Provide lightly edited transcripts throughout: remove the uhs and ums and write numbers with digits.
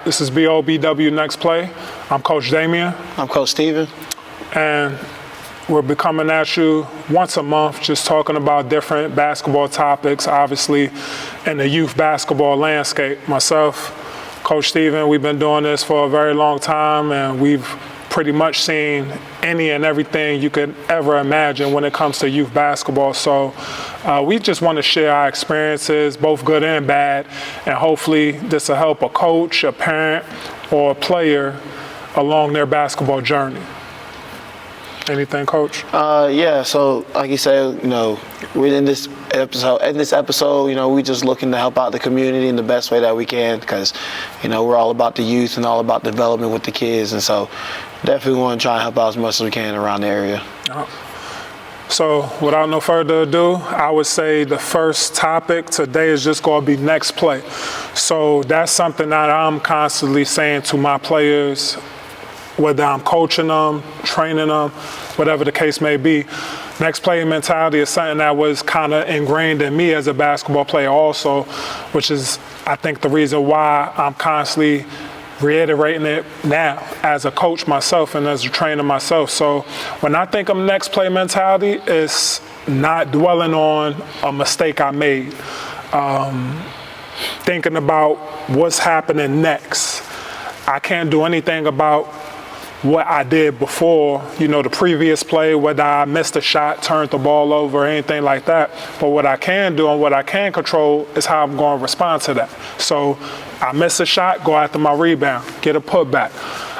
This is BOBW Next Play. I'm Coach Damien. I'm Coach Steven. And we're be coming at you once a month, just talking about different basketball topics, obviously, in the youth basketball landscape. Myself, Coach Steven, we've been doing this for a very long time, and we've pretty much seen any and everything you could ever imagine when it comes to youth basketball. So we just want to share our experiences, both good and bad, and hopefully this will help a coach, a parent, or a player along their basketball journey. Anything, Coach? Yeah. So, like you said, we're in this episode. We just looking to help out the community in the best way that we can, because, we're all about the youth and all about development with the kids, and so definitely want to try and help out as much as we can around the area. So, without no further ado, I would say the first topic today is just going to be next play. So that's something that I'm constantly saying to my players, whether I'm coaching them, training them, whatever the case may be. Next play mentality is something that was kind of ingrained in me as a basketball player also, which is, I think, the reason why I'm constantly reiterating it now as a coach myself and as a trainer myself. So when I think of next play mentality, it's not dwelling on a mistake I made, thinking about what's happening next. I can't do anything about what I did before, the previous play, whether I missed a shot, turned the ball over, or anything like that. But what I can do and what I can control is how I'm going to respond to that. So I miss a shot, go after my rebound, get a putback.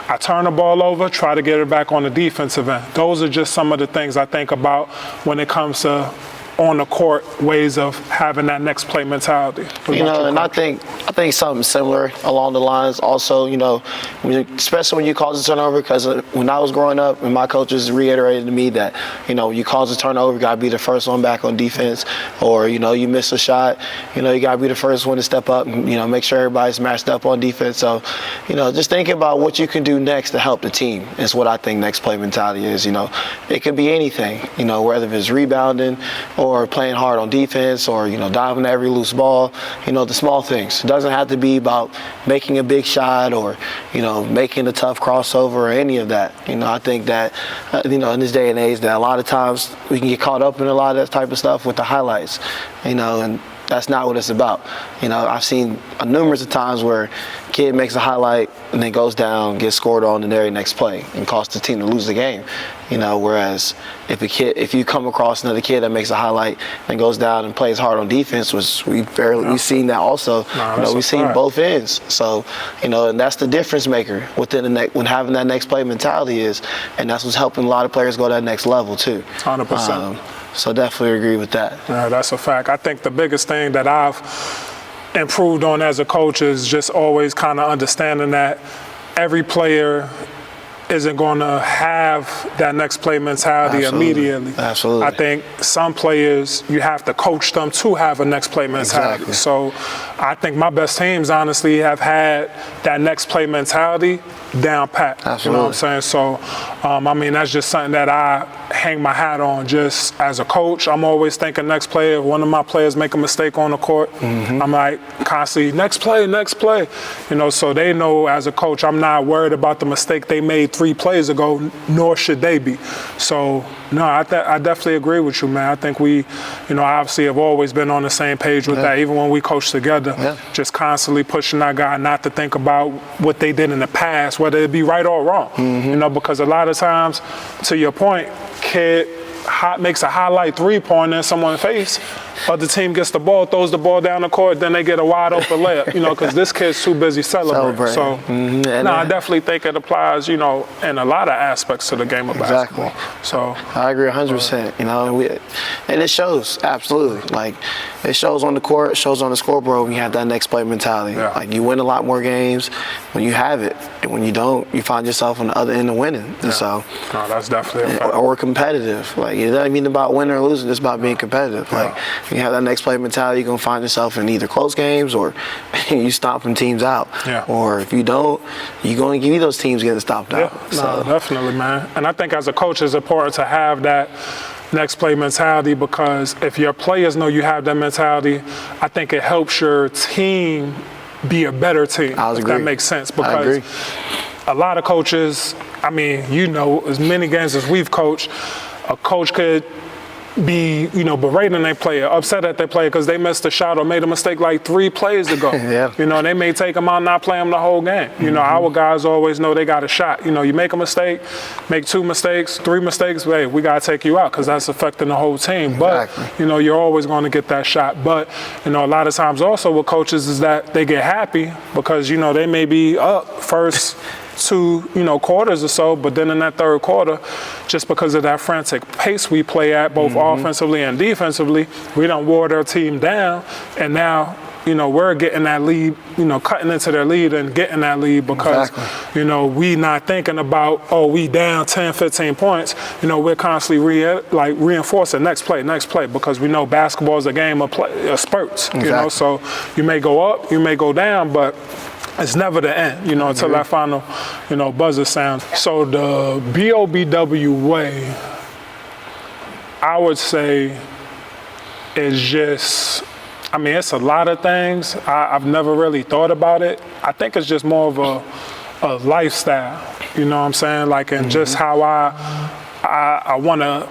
I turn the ball over, try to get it back on the defensive end. Those are just some of the things I think about when it comes to on the court ways of having that next play mentality. And I think something similar along the lines also, especially when you cause a turnover, because when I was growing up and my coaches reiterated to me that, you cause a turnover, you got to be the first one back on defense, or, you miss a shot, you got to be the first one to step up and, make sure everybody's matched up on defense. So, just thinking about what you can do next to help the team is what I think next play mentality is. It could be anything, whether it's rebounding or playing hard on defense, or diving to every loose ball, the small things. It doesn't have to be about making a big shot or making a tough crossover or any of that. I think that in this day and age that a lot of times we can get caught up in a lot of that type of stuff with the highlights, and that's not what it's about. I've seen numerous of times where a kid makes a highlight and then goes down, gets scored on the very next play, and costs the team to lose the game. Whereas if you come across another kid that makes a highlight and goes down and plays hard on defense, which we've seen that also. We've seen both ends. So, and that's the difference maker within when having that next play mentality is, and that's what's helping a lot of players go to that next level too. 100%. So definitely agree with that. Yeah, that's a fact. I think the biggest thing that I've improved on as a coach is just always kind of understanding that every player isn't going to have that next play mentality immediately. Absolutely. I think some players, you have to coach them to have a next play mentality. Exactly. So I think my best teams, honestly, have had that next play mentality down pat. Absolutely. You know what I'm saying? So, that's just something that I hang my hat on just as a coach. I'm always thinking next play. If one of my players make a mistake on the court, I'm like constantly, next play. So they know as a coach, I'm not worried about the mistake they made 3 plays ago, nor should they be. So, no, I definitely agree with you, man. I think we, obviously have always been on the same page with that, even when we coach together, just constantly pushing that guy not to think about what they did in the past, whether it be right or wrong, because a lot of times, to your point, kid makes a highlight 3-pointer in someone's face, other team gets the ball, throws the ball down the court, then they get a wide open layup, because this kid's too busy celebrating. So, I definitely think it applies, in a lot of aspects to the game of basketball. So I agree 100%, and it shows, absolutely. Like, it shows on the court, it shows on the scoreboard when you have that next play mentality. Yeah. Like, you win a lot more games when you have it, and when you don't, you find yourself on the other end of winning. And so, no, that's definitely a fact. Or competitive. Like, it doesn't mean about winning or losing, it's about being competitive. Like, if you have that next play mentality, you're going to find yourself in either close games or you stomping teams out. Yeah. Or if you don't, you're going to give those teams getting stomped out. No, definitely, man. And I think as a coach, it's important to have that next play mentality, because if your players know you have that mentality, I think it helps your team be a better team. If that makes sense. Because a lot of coaches, I mean, as many games as we've coached, a coach could be, berating their player, upset at their player because they missed a shot or made a mistake like 3 plays ago. They may take them out and not play them the whole game. Our guys always know they got a shot. You make a mistake, make 2 mistakes, 3 mistakes, hey, we got to take you out because that's affecting the whole team. But, you're always going to get that shot. But, a lot of times also with coaches is that they get happy because, they may be up first 2, quarters or so, but then in that 3rd quarter, just because of that frantic pace we play at, both offensively and defensively, we don't wore their team down, and now, we're getting that lead, cutting into their lead and getting that lead because, we not thinking about, we down 10, 15 points. We're constantly reinforcing next play, because we know basketball is a game of spurts, so you may go up, you may go down, but it's never the end, until that final, buzzer sounds. So the BOBW way, I would say, is just, it's a lot of things. I've never really thought about it. I think it's just more of a lifestyle, you know what I'm saying? Like, and just how I want to,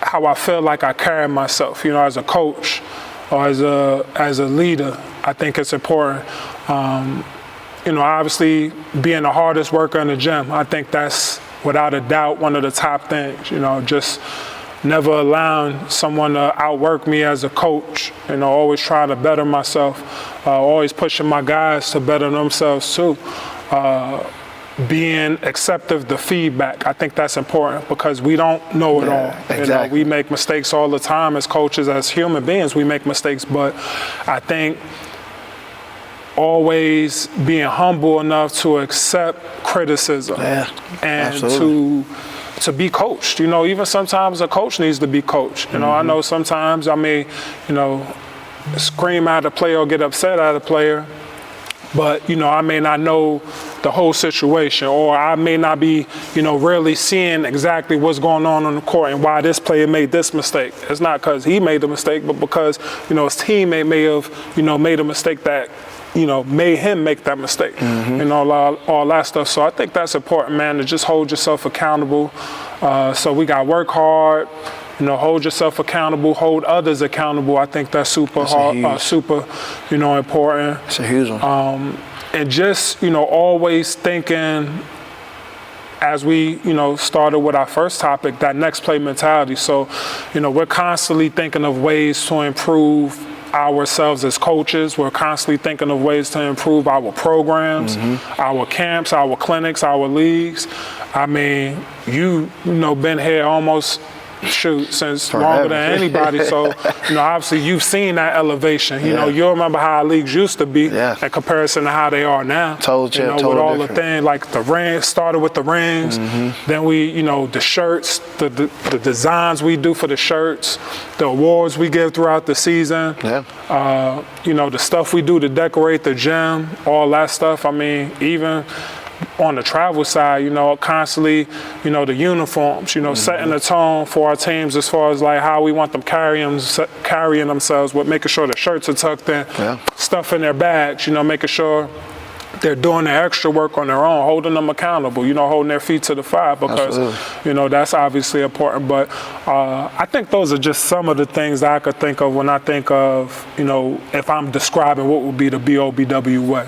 how I feel like I carry myself, as a coach or as a leader. I think it's important. Obviously being the hardest worker in the gym, I think that's without a doubt one of the top things, just never allowing someone to outwork me as a coach, always trying to better myself, always pushing my guys to better themselves too. Being acceptive to feedback, I think that's important because we don't know it all. Exactly. We make mistakes all the time as coaches, as human beings, we make mistakes, but I think always being humble enough to accept criticism and to be coached. Even sometimes a coach needs to be coached. I know sometimes I may, scream at a player or get upset at a player, but, I may not know the whole situation, or I may not be, really seeing exactly what's going on the court and why this player made this mistake. It's not because he made the mistake, but because, his teammate may have, made a mistake that, made him make that mistake, all that stuff. So I think that's important, man, to just hold yourself accountable. So we got to work hard, hold yourself accountable, hold others accountable. I think that's super important. It's a huge one. And just, always thinking, as we, started with our first topic, that next play mentality. So, we're constantly thinking of ways to improve ourselves as coaches. We're constantly thinking of ways to improve our programs, our camps, our clinics, our leagues. I mean, been here almost since longer than anybody. So, obviously you've seen that elevation. You remember how our leagues used to be in comparison to how they are now. With all different. The things, like the rings, started with the rings. Then we, the shirts, the designs we do for the shirts, the awards we give throughout the season. The stuff we do to decorate the gym, all that stuff. I mean, even on the travel side, constantly, the uniforms, setting the tone for our teams as far as like how we want them carrying themselves, with making sure the shirts are tucked in, stuff in their bags, making sure they're doing the extra work on their own, holding them accountable, holding their feet to the fire, because, that's obviously important. But I think those are just some of the things I could think of when I think of, if I'm describing what would be the BOBW way.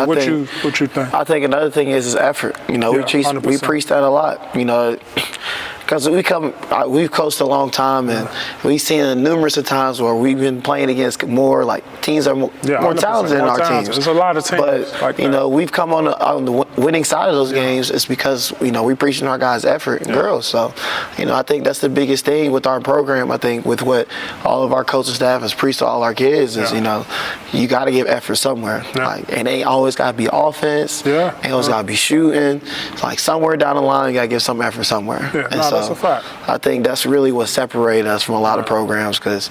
What you think? I think another thing is effort. We preach that a lot, because we've coached a long time, and we've seen numerous of times where we've been playing against more like teams are more talented than our teams. There's a lot of teams, but we've come on the winning side of those games. It's because we preaching our guys' effort and girls. So I think that's the biggest thing with our program. I think with what all of our coaching staff has preached to all our kids is you got to give effort somewhere. It ain't always got to be offense. Ain't always got to be shooting. It's like somewhere down the line you got to give some effort somewhere. That's a fact. I think that's really what separated us from a lot of programs, because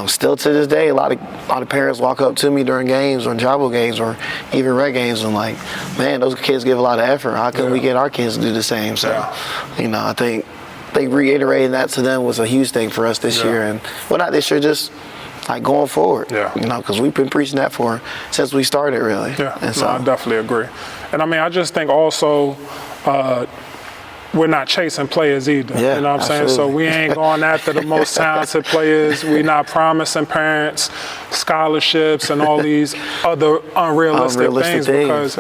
still to this day a lot of parents walk up to me during games or travel games or even rec games and like, man, those kids give a lot of effort. How can we get our kids to do the same? So I think reiterating that to them was a huge thing for us this year, and well, not this year, just like going forward. Yeah. You know, because we've been preaching that since we started, really. Yeah, and so I definitely agree. And I mean, I just think also we're not chasing players either. Yeah, you know what I'm saying? absolutely. So we ain't going after the most talented players. We're not promising parents scholarships and all these other unrealistic things because,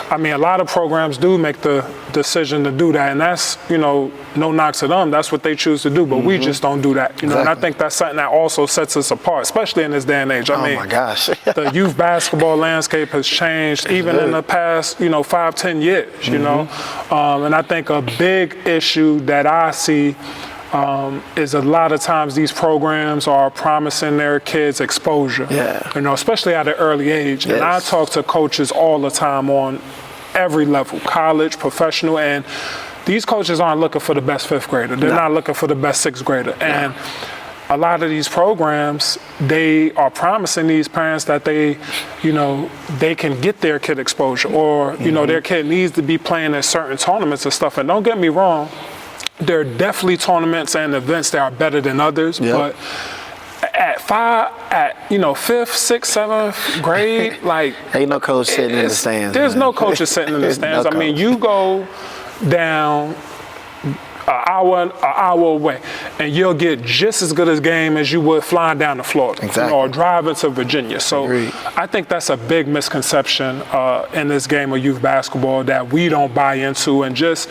I mean, a lot of programs do make the decision to do that, and that's, you know, no knocks to them. That's what they choose to do, but we just don't do that. You know, and I think that's something that also sets us apart, especially in this day and age. I mean, my gosh. the youth basketball landscape has changed even in the past, you know, 5-10 years, you know. And I think a big issue that I see is a lot of times these programs are promising their kids exposure, you know, especially at an early age. And I talk to coaches all the time on every level, college, professional, and these coaches aren't looking for the best fifth grader. They're not looking for the best sixth grader. And a lot of these programs, they are promising these parents that they, you know, they can get their kid exposure, or, you know, their kid needs to be playing in certain tournaments and stuff. And don't get me wrong, there are definitely tournaments and events that are better than others, but at you know, 5th, 6th, 7th grade, like, ain't no coach sitting in the stands. There's no coaches sitting in the stands. I mean, you go down an hour away, and you'll get just as good a game as you would flying down to Florida, you know, or driving to Virginia. So I think that's a big misconception in this game of youth basketball that we don't buy into, and just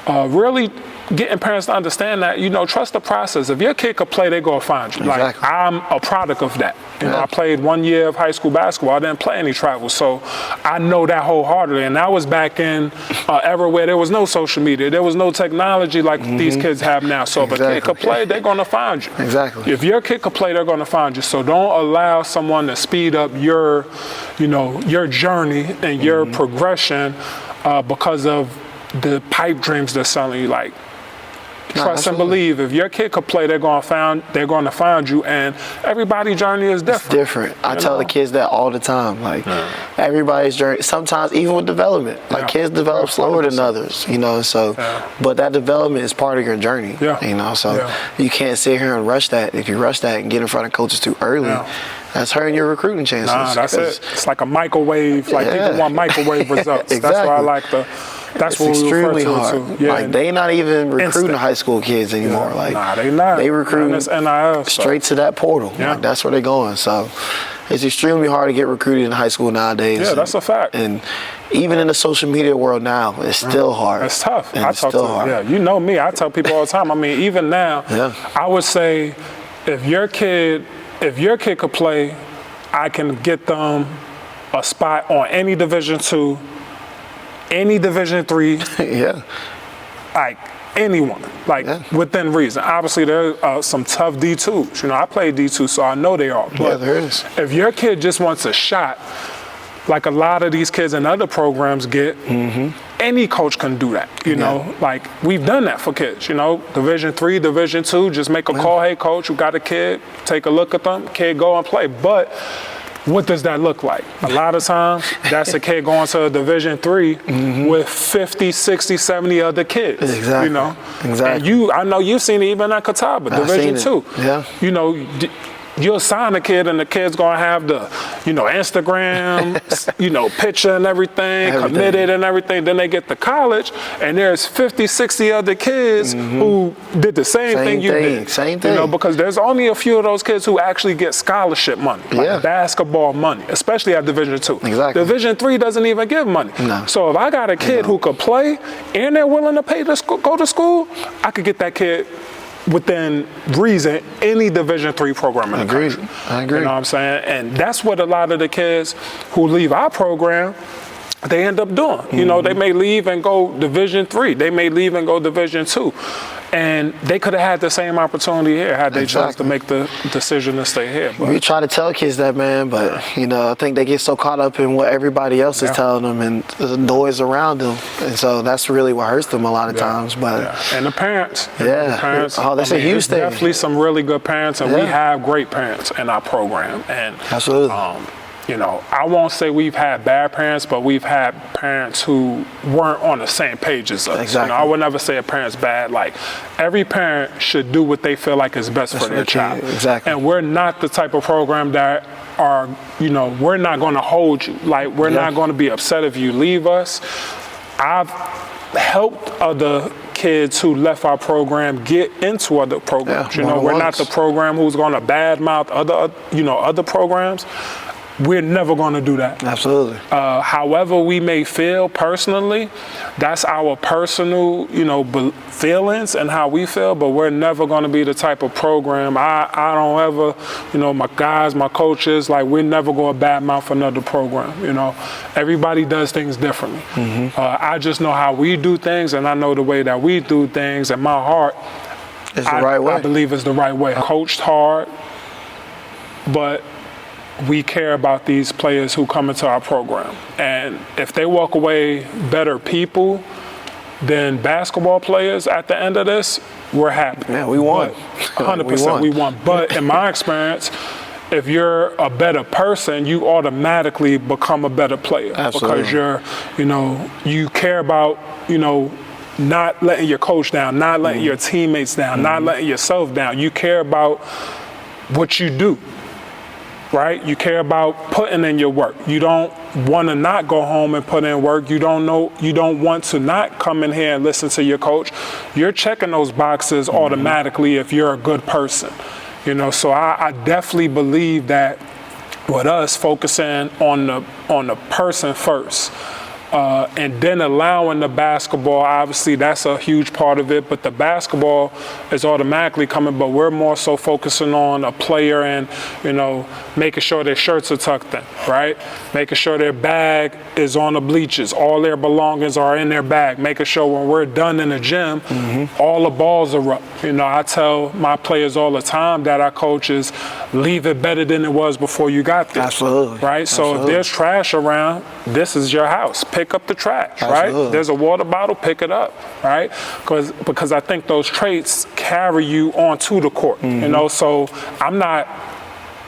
really getting parents to understand that, you know, trust the process. If your kid could play, they're going to find you. Like, I'm a product of that. You know, I played 1 year of high school basketball. I didn't play any travel. So I know that wholeheartedly. And that was back in era where there was no social media. There was no technology like these kids have now. So if a kid could play, they're going to find you. If your kid could play, they're going to find you. So don't allow someone to speed up your, you know, your journey and your progression because of the pipe dreams they're selling you. Like, trust and believe. If your kid could play, they're going to find you, and everybody's journey is different. It's different. I tell the kids that all the time. Like, everybody's journey. Sometimes even with development, like kids develop slower than others. You know, so but that development is part of your journey. You know, so you can't sit here and rush that. If you rush that and get in front of coaches too early, that's hurting your recruiting chances. Nah, that's it. It's like a microwave. Like people want microwave results. That's why I like the. That's what we refer to. Yeah. Like, they not even recruiting high school kids anymore. Like, nah, they not. They recruit NIL straight to that portal. Like, that's where they're going. So it's extremely hard to get recruited in high school nowadays. Yeah, that's a fact. And even in the social media world now, it's still hard. It's tough. And it's still hard. Yeah, you know me. I tell people all the time. I mean, even now, I would say if your kid could play, I can get them a spot on any Division II, any Division III, like anyone, like within reason. Obviously, there are some tough D2s. You know, I played D2, so I know they are. But there is. If your kid just wants a shot, like a lot of these kids in other programs get, any coach can do that. You know, like we've done that for kids. You know, Division III, Division II, just make a call. Hey, coach, you got a kid? Take a look at them. Kid, go and play. But what does that look like? A lot of times, that's a kid going to a Division III with 50, 60, 70 other kids. You know? And I know you've seen it even at Catawba, Division II. You know, you'll sign a kid and the kid's gonna have the, you know, Instagram, you know, picture and everything, committed and everything. Then they get to college and there's 50, 60 other kids who did the same thing you did. You know, because there's only a few of those kids who actually get scholarship money, like basketball money, especially at Division II. Division III doesn't even give money. So if I got a kid who could play and they're willing to pay to go to school, I could get that kid within reason any Division III program in the country. I agree. You know what I'm saying? And that's what a lot of the kids who leave our program, they end up doing. You know, they may leave and go Division III. They may leave and go Division II. And they could have had the same opportunity here had they chose to make the decision to stay here. But we try to tell kids that, man, but, you know, I think they get so caught up in what everybody else is telling them and the noise around them. And so that's really what hurts them a lot of times. But And the parents. The parents. Oh, that's a huge thing. Definitely some really good parents, and we have great parents in our program. And I won't say we've had bad parents, but we've had parents who weren't on the same page as us. Exactly. I would never say a parent's bad. Like, every parent should do what they feel like is best for their child. Exactly. And we're not the type of program that are, we're not going to hold you. Like, we're not going to be upset if you leave us. I've helped other kids who left our program get into other programs. We're not the program who's going to badmouth other programs. We're never going to do that. Absolutely. However we may feel personally, that's our personal, feelings and how we feel, but we're never going to be the type of program. I don't ever, my guys, my coaches, like, we're never going to badmouth another program. Everybody does things differently. I just know how we do things, and I know the way that we do things, and my heart, it's the right way. I believe it's the right way. Coached hard, but we care about these players who come into our program. And if they walk away better people than basketball players at the end of this, we're happy. Yeah, we won. 100% we won. But in my experience, if you're a better person, you automatically become a better player. Absolutely. Because you care about, not letting your coach down, not letting your teammates down, not letting yourself down. You care about what you do. Right? You care about putting in your work. You don't want to not go home and put in work. You don't want to not come in here and listen to your coach. You're checking those boxes automatically if you're a good person. So I definitely believe that with us focusing on the person first, and then allowing the basketball, obviously that's a huge part of it, but the basketball is automatically coming, but we're more so focusing on a player and, making sure their shirts are tucked in, right? Making sure their bag is on the bleachers, all their belongings are in their bag, making sure when we're done in the gym, all the balls are up. I tell my players all the time that our coaches leave it better than it was before you got there. Absolutely. Right? So if there's trash around, this is your house. Pick up the trash, Absolutely. right? There's a water bottle, pick it up, right? Because I think those traits carry you onto the court, so I'm not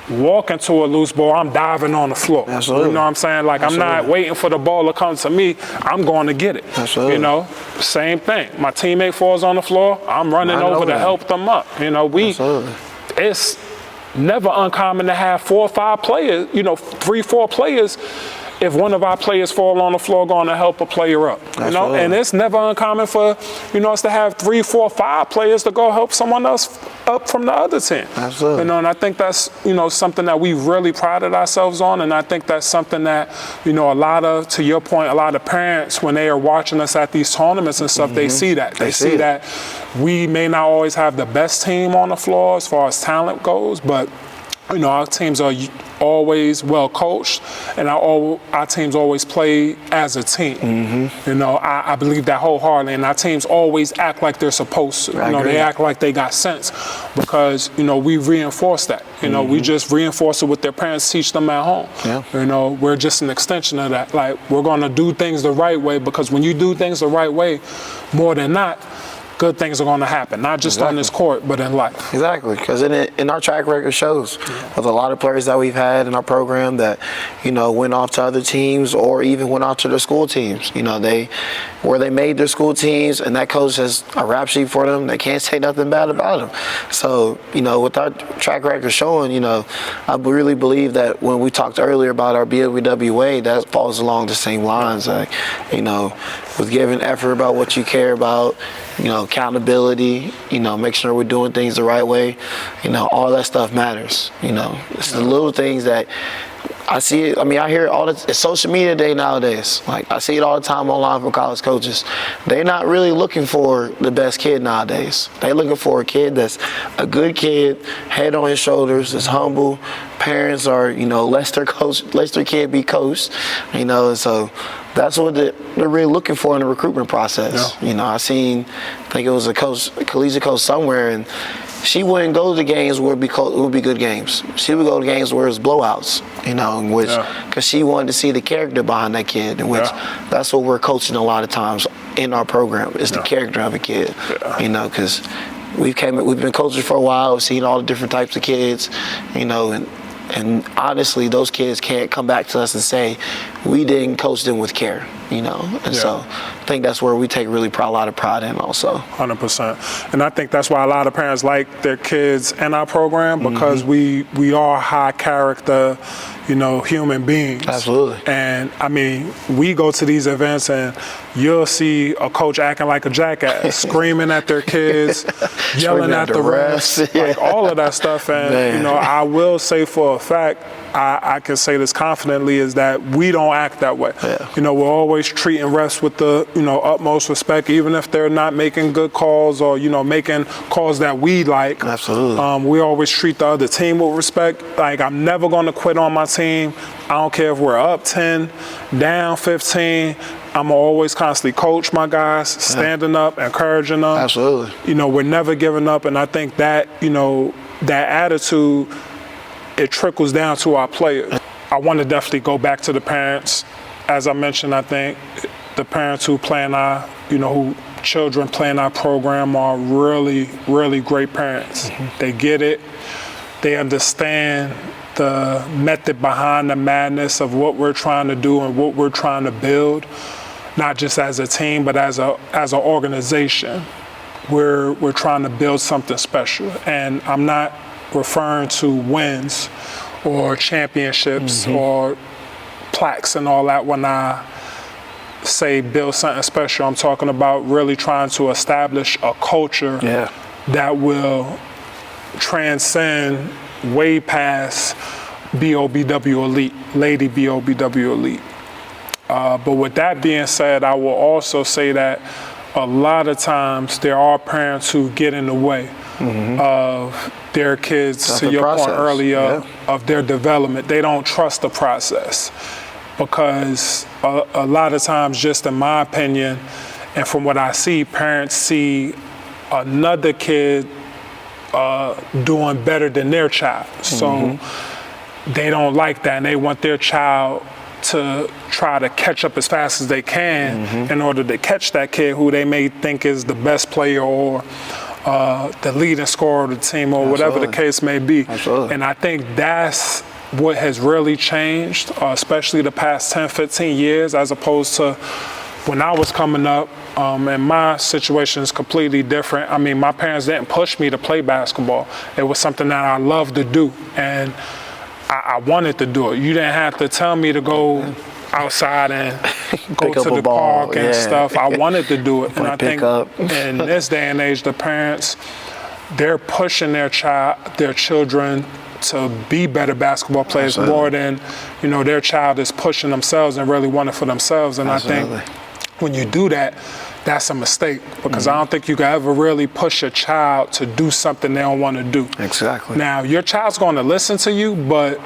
walking to a loose ball, I'm diving on the floor. Absolutely. You know what I'm saying? Like, Absolutely. I'm not waiting for the ball to come to me, I'm going to get it. Absolutely. Same thing. My teammate falls on the floor, I'm running over to help them up. Absolutely. It's never uncommon to have 4 or 5 players, 3, 4 players. If one of our players fall on the floor, going to help a player up, and it's never uncommon for, us to have 3, 4, 5 players to go help someone else up from the other team. Absolutely. And I think that's, something that we really prided ourselves on, and I think that's something that, to your point, a lot of parents, when they are watching us at these tournaments and stuff, they see that. They see that we may not always have the best team on the floor as far as talent goes, but our teams are always well coached, and our teams always play as a team. I believe that wholeheartedly, and our teams always act like they're supposed to. They act like they got sense because we reinforce that. We just reinforce it with their parents teach them at home. Yeah. We're just an extension of that. Like, we're going to do things the right way, because when you do things the right way, more than not, good things are going to happen, not just on this court, but in life. Exactly, because in our track record shows with a lot of players that we've had in our program that, went off to other teams or even went off to their school teams. They made their school teams, and that coach has a rap sheet for them. They can't say nothing bad about them. So, with our track record showing, I really believe that when we talked earlier about our BOBW way, that falls along the same lines. Like, with giving effort about what you care about, accountability, make sure we're doing things the right way, all that stuff matters. It's the little things that I see it. I hear it all it's social media day nowadays. Like, I see it all the time online from college coaches. They're not really looking for the best kid nowadays. They're looking for a kid that's a good kid, head on his shoulders, is humble. Parents are, let their kid be coached, and so that's what they're really looking for in the recruitment process. Yeah. I think it was a collegiate coach somewhere, and she wouldn't go to the games where it would be good games. She would go to games where it's blowouts, because she wanted to see the character behind that kid, that's what we're coaching a lot of times in our program, is the character of a kid, because we've been coaching for a while, we've seen all the different types of kids, and And honestly, those kids can't come back to us and say, we didn't coach them with care, you know. And so I think that's where we take really a lot of pride in also. 100%. And I think that's why a lot of parents like their kids in our program, because we are high character, you know, human beings. Absolutely. And I mean, we go to these events and you'll see a coach acting like a jackass, screaming at their kids, yelling at the refs, like all of that stuff. And, you know, I will say for a fact, I can say this confidently, is that we don't act that way. You know, we're always treating refs with the, you know, utmost respect, even if they're not making good calls or, you know, making calls that we like. Absolutely. We always treat the other team with respect. Like, I'm never going to quit on my team. I don't care if we're up 10, down 15. I'm always constantly coach my guys, standing up, encouraging them. Absolutely. You know, we're never giving up, and I think that, you know, that attitude, it trickles down to our players. I want to definitely go back to the parents. As I mentioned, I think the parents who play in our, you know, who children play in our program are really, really great parents. They get it. They understand the method behind the madness of what we're trying to do and what we're trying to build, not just as a team, but as an organization. We're trying to build something special. And I'm not referring to wins or championships or plaques and all that when I say build something special. I'm talking about really trying to establish a culture that will transcend way past BOBW elite, Lady BOBW elite. But with that being said, I will also say that a lot of times there are parents who get in the way of their kids, to your point earlier, of their development. They don't trust the process because a lot of times, just in my opinion, and from what I see, parents see another kid doing better than their child. So they don't like that, and they want their child to try to catch up as fast as they can in order to catch that kid who they may think is the best player or the leading scorer of the team or whatever the case may be. And I think that's what has really changed, especially the past 10, 15 years, as opposed to when I was coming up. And my situation is completely different. I mean, my parents didn't push me to play basketball. It was something that I loved to do, and I wanted to do it. You didn't have to tell me to go outside and go to the park and stuff. I wanted to do it. And I think in this day and age, the parents, they're pushing their children to be better basketball players more than, you know, their child is pushing themselves and really wanting for themselves. And I think when you do that, that's a mistake, because I don't think you can ever really push a child to do something they don't want to do. Exactly. Now, your child's going to listen to you, but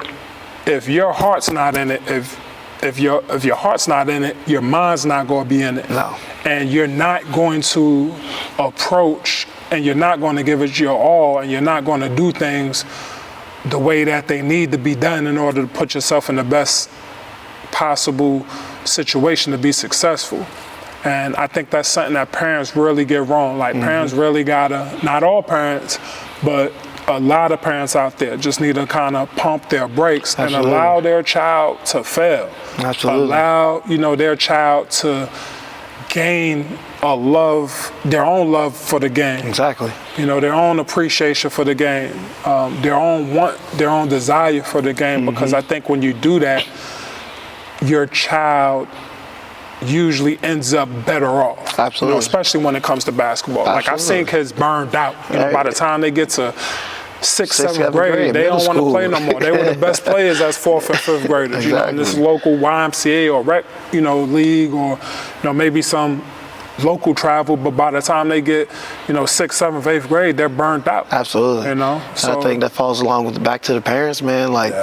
if your heart's not in it, if your heart's not in it, your mind's not going to be in it. No. And you're not going to approach, and you're not going to give it your all, and you're not going to do things the way that they need to be done in order to put yourself in the best possible situation to be successful. And I think that's something that parents really get wrong. Like, parents really gotta, not all parents, but a lot of parents out there just need to kind of pump their brakes and allow their child to fail. Allow, you know, their child to gain their own love for the game. You know, their own appreciation for the game, their own desire for the game. Because I think when you do that, your child usually ends up better off. You know, especially when it comes to basketball. Like, I've seen kids burned out. You know, by the time they get to sixth, seventh grade, they don't want to play no more. They were the best players as fourth and fifth graders. You know, in this local YMCA or rec, you know, league, or, you know, maybe some local travel, but by the time they get, you know, sixth, seventh, eighth grade, they're burnt out. You know, so I think that falls along with back to the parents, man. Like,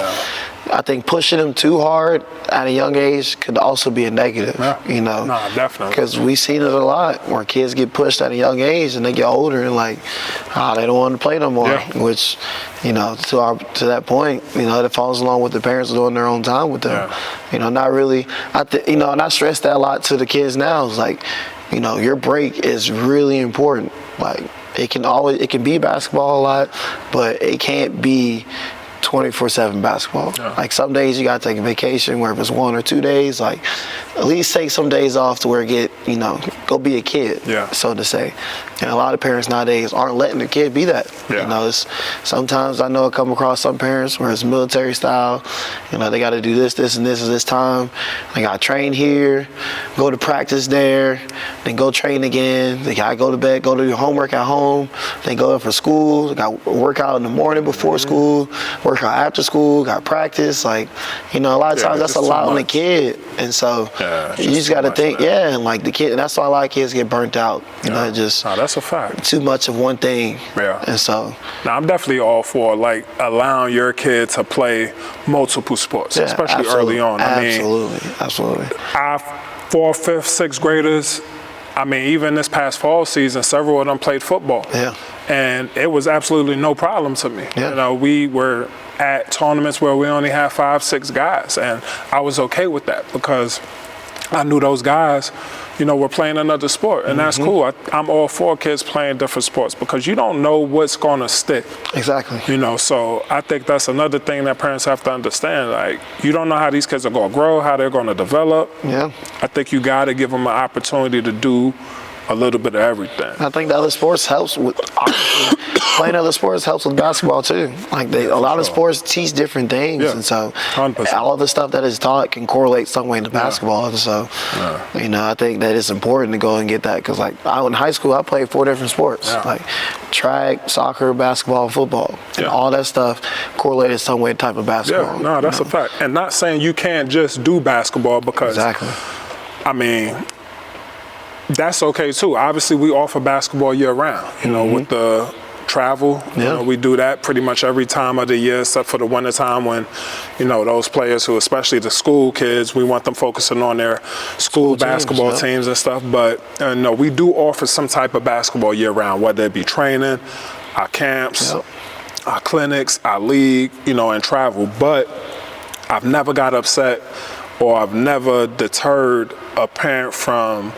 I think pushing them too hard at a young age could also be a negative, you know. No, definitely. Because we've seen it a lot where kids get pushed at a young age and they get older and like, they don't want to play no more. Which, you know, to that point, you know, that falls along with the parents doing their own time with them. You know, not really, you know, and I stress that a lot to the kids now. It's like, you know, your break is really important. Like, it can be basketball a lot, but it can't be 24/7 basketball. Yeah. Like some days you gotta take a vacation, where if it's 1 or 2 days, like at least take some days off to where go be a kid, so to say. And a lot of parents nowadays aren't letting their kid be that. Yeah. Sometimes I know I come across some parents where it's military style. They got to do this, and this time. They got to train here, go to practice there, then go train again. They got to go to bed, go do your homework at home. Then go in for school. They got to work out in the morning before school, work out after school, got practice. A lot of times that's a lot on the kid. And so you just got to think, and like the kid, and that's why a lot of kids get burnt out. That's a fact. Too much of one thing. Yeah. And so. Now, I'm definitely all for allowing your kid to play multiple sports, especially early on. Absolutely. Our 4th, 5th, 6th graders, even this past fall season, several of them played football. Yeah. And it was absolutely no problem to me. Yeah. We were at tournaments where we only had 5, 6 guys, and I was okay with that because I knew those guys, were playing another sport, and that's cool. I'm all for kids playing different sports because you don't know what's going to stick. Exactly. So I think that's another thing that parents have to understand. You don't know how these kids are going to grow, how they're going to develop. Yeah. I think you got to give them an opportunity to do a little bit of everything. I think the other sports helps with playing other sports helps with basketball too. A lot of sports teach different things, and so 100%. all the stuff that is taught can correlate some way into basketball. And so, I think that it's important to go and get that because, in high school, I played 4 different sports, track, soccer, basketball, and football, and all that stuff correlated some way type of basketball. Yeah, no, that's a fact. And not saying you can't just do basketball because, that's okay too. Obviously, we offer basketball year round. With the travel, we do that pretty much every time of the year, except for the winter time when, those players who, especially the school kids, we want them focusing on their school basketball teams and stuff. But no, we do offer some type of basketball year round, whether it be training, our camps, our clinics, our league, and travel. But I've never got upset or I've never deterred a parent from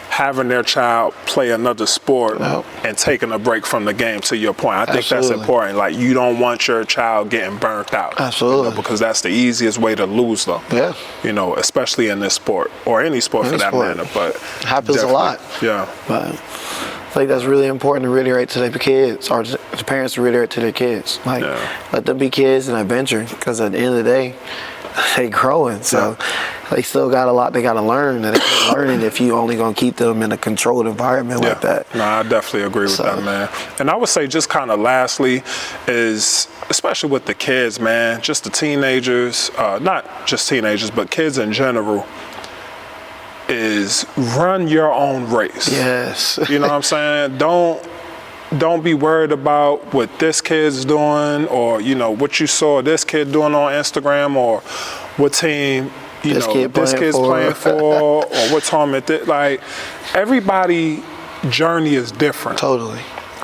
having their child play another sport and taking a break from the game, to your point. I think that's important. You don't want your child getting burnt out. Absolutely. Because that's the easiest way to lose them. Yeah. Especially in this sport or any sport for that matter. But it happens a lot. Yeah. But I think that's really important to reiterate to their kids, or the parents to reiterate to their kids. Let them be kids and adventure, because at the end of the day, they growing, so they still got a lot they got to learn, and they can't learn it if you only gonna keep them in a controlled environment like that. No, I definitely agree with that, man. And I would say, just kind of lastly, is especially with the kids, man, just the teenagers, not just teenagers, but kids in general, is run your own race. Yes. You know what I'm saying? Don't be worried about what this kid's doing, or what you saw this kid doing on Instagram, or what team this kid's playing for, or what tournament. Everybody journey is different. Totally.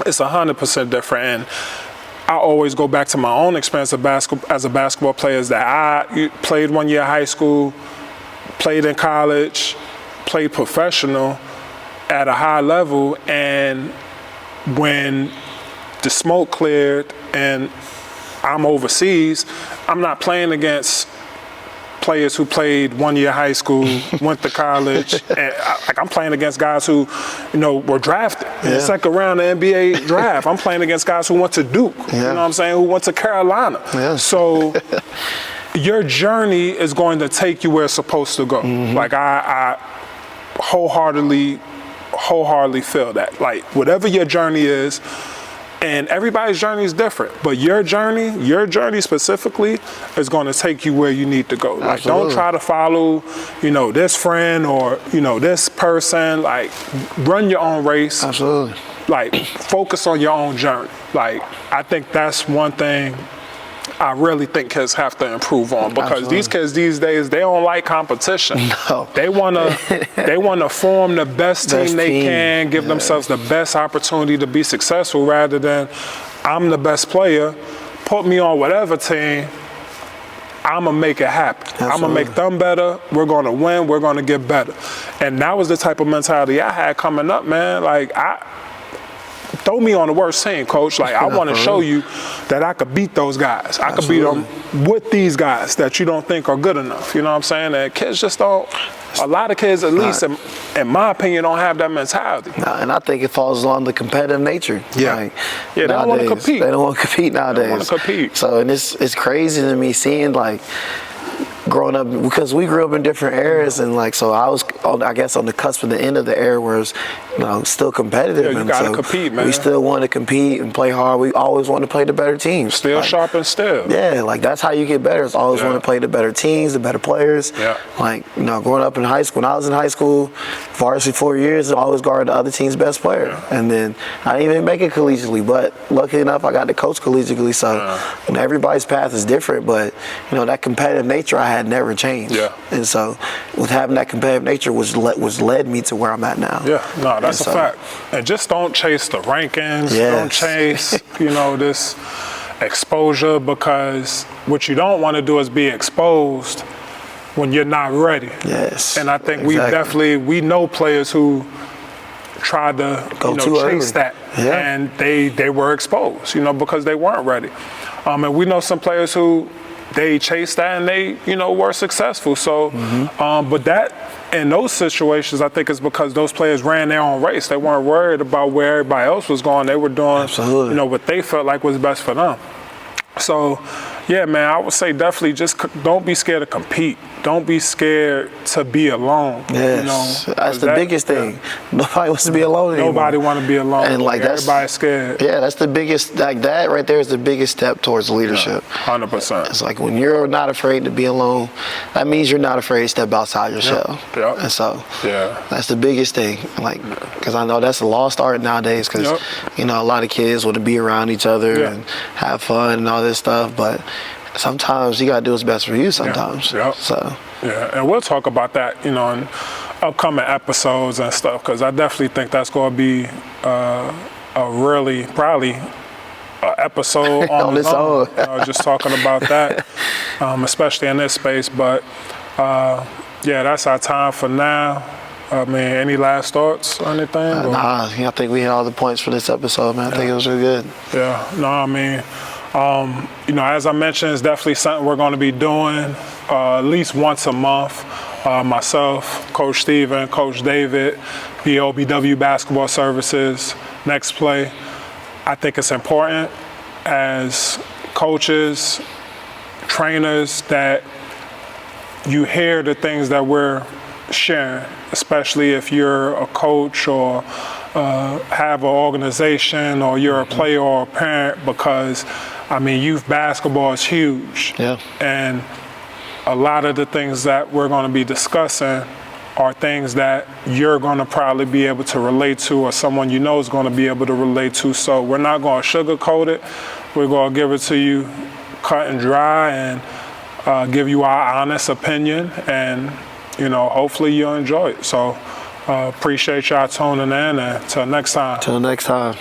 It's 100% different. And I always go back to my own experience as a basketball player, is that I played 1 year high school, played in college, played professional at a high level, and when the smoke cleared and I'm overseas, I'm not playing against players who played 1 year high school, went to college, and I'm playing against guys who, were drafted in the second round of the NBA draft. I'm playing against guys who went to Duke, you know what I'm saying, who went to Carolina. Yeah. So your journey is going to take you where it's supposed to go. I wholeheartedly feel that. Whatever your journey is, and everybody's journey is different, but your journey specifically is going to take you where you need to go. Don't try to follow, this friend or, this person. Run your own race. Absolutely. Focus on your own journey. I think that's one thing I really think kids have to improve on, because these kids these days, they don't like competition. No. They wanna form the best team they can, give themselves the best opportunity to be successful, rather than I'm the best player, put me on whatever team, I'm gonna make it happen. I'm gonna make them better. We're gonna win. We're gonna get better. And that was the type of mentality I had coming up, man. throw me on the worst team, coach. Like, I want to show you that I could beat those guys. I could beat them with these guys that you don't think are good enough. You know what I'm saying? And kids just don't. A lot of kids, at least in my opinion, don't have that mentality. And I think it falls on the competitive nature. Yeah. Like, They don't want to compete. They don't want to compete nowadays. They don't want to compete. So, and it's crazy to me seeing, like, growing up, because we grew up in different eras, and like, so I was, I guess, on the cusp of the end of the era where it's, still competitive. Yeah, you gotta compete, man. We still want to compete and play hard. We always want to play the better teams. Still sharp and still. Yeah, like that's how you get better. It's always want to play the better teams, the better players. Yeah. Like, growing up in high school, when I was in high school, varsity 4 years, I always guarded the other team's best player. Yeah. And then I didn't even make it collegiately, but lucky enough, I got to coach collegiately. So everybody's path is different, but that competitive nature I had never changed. Yeah. And so with having that competitive nature was led me to where I'm at now. Yeah, no, that's a fact. And just don't chase the rankings. Yes. Don't chase, this exposure, because what you don't want to do is be exposed when you're not ready. Yes. And I think we know players who tried to chase that, and they were exposed, because they weren't ready. And we know some players who they chased that and they, were successful. So, but that in those situations, I think it's because those players ran their own race. They weren't worried about where everybody else was going. They were doing, what they felt like was best for them. So, yeah, man, I would say definitely just don't be scared to compete. Don't be scared to be alone. Yes, that's the biggest thing. Nobody wants to be alone anymore. Nobody want to be alone. And everybody's scared. Yeah, that's the biggest. Like that right there is the biggest step towards leadership. 100%. It's like when you're not afraid to be alone, that means you're not afraid to step outside your shell. Yeah. And so that's the biggest thing. Like, because I know that's a lost art nowadays. Because a lot of kids want to be around each other and have fun and all this stuff, but sometimes you gotta do what's best for you sometimes. So and we'll talk about that, in upcoming episodes and stuff, because I definitely think that's going to be a really probably an episode on its own. Just talking about that, especially in this space. But that's our time for now. Any last thoughts or anything? I think we hit all the points for this episode, man. I think it was really good. As I mentioned, it's definitely something we're going to be doing at least once a month. Myself, Coach Steven, Coach David, BOBW Basketball Services, Next Play. I think it's important as coaches, trainers, that you hear the things that we're sharing, especially if you're a coach or have an organization or you're a player or a parent, because youth basketball is huge. Yeah. And a lot of the things that we're going to be discussing are things that you're going to probably be able to relate to, or someone is going to be able to relate to. So we're not going to sugarcoat it. We're going to give it to you cut and dry and give you our honest opinion. And, hopefully you'll enjoy it. So appreciate y'all tuning in, and until next time. Till next time.